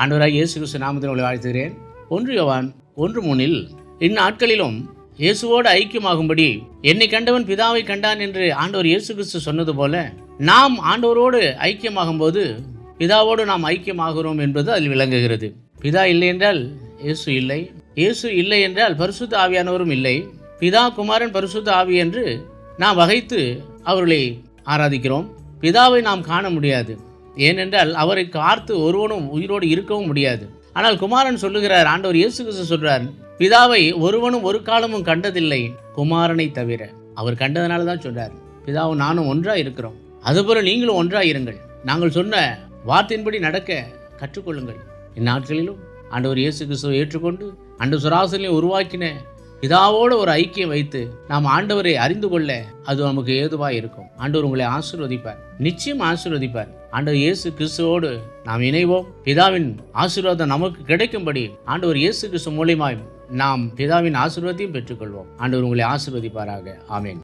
ஆண்டவராகிய இயேசு கிறிஸ்து நாமத்தில் உங்களை வாழ்த்துகிறேன். 1 யோவான் 1:3 இந்நாட்களிலும் இயேசுவோடு ஐக்கியமாகும்படி என்னை கண்டவன் பிதாவை கண்டான் என்று ஆண்டவர் இயேசு கிறிஸ்து சொன்னது போல நாம் ஆண்டவரோடு ஐக்கியமாகும் போது பிதாவோடு நாம் ஐக்கியமாகிறோம் என்பது அதில் விளங்குகிறது. பிதா இல்லை என்றால் இயேசு இல்லை, இயேசு இல்லை என்றால் பரிசுத்த ஆவியானவரும் இல்லை. பிதா, குமாரன், பரிசுத்த ஆவி என்று நாம் வகைத்து அவர்களை ஆராதிக்கிறோம். பிதாவை நாம் காண முடியாது, ஏனென்றால் அவரை பார்த்து ஒருவனும் உயிரோடு இருக்கவும் முடியாது. ஆனால் குமாரன் சொல்லுகிறார், ஆண்டவர் இயேசு கிறிஸ்து சொல்றார், பிதாவை ஒருவனும் ஒரு காலமும் கண்டதில்லை குமாரனை தவிர. அவர் கண்டதனால தான் சொல்றார், பிதாவும் நானும் ஒன்றாக இருக்கிறோம், அதுபோல நீங்களும் ஒன்றாக இருங்கள், நாங்கள் சொன்ன வார்த்தையின்படி நடக்க கற்றுக்கொள்ளுங்கள். இந்நாட்களிலும் ஆண்டவர் இயேசு கிறிஸ்துவை ஏற்றுக்கொண்டு அண்டு சராசரியை உருவாக்கின பிதாவோடு ஒரு ஐக்கியம் வைத்து நாம் ஆண்டவரை அறிந்து கொள்ள அது நமக்கு ஏதுவாக இருக்கும். ஆண்டவர் உங்களை ஆசீர்வதிப்பார், நிச்சயம் ஆசீர்வதிப்பார். ஆண்டவர் இயேசு கிறிஸ்துவோடு நாம் இணைவோம். பிதாவின் ஆசீர்வாதம் நமக்கு கிடைக்கும்படி ஆண்டவர் இயேசு கிறிஸ்து மூலமாய் நாம் பிதாவின் ஆசீர்வாதத்தையும் பெற்றுக்கொள்வோம். ஆண்டவர் உங்களை ஆசீர்வதிப்பாராக. ஆமென்.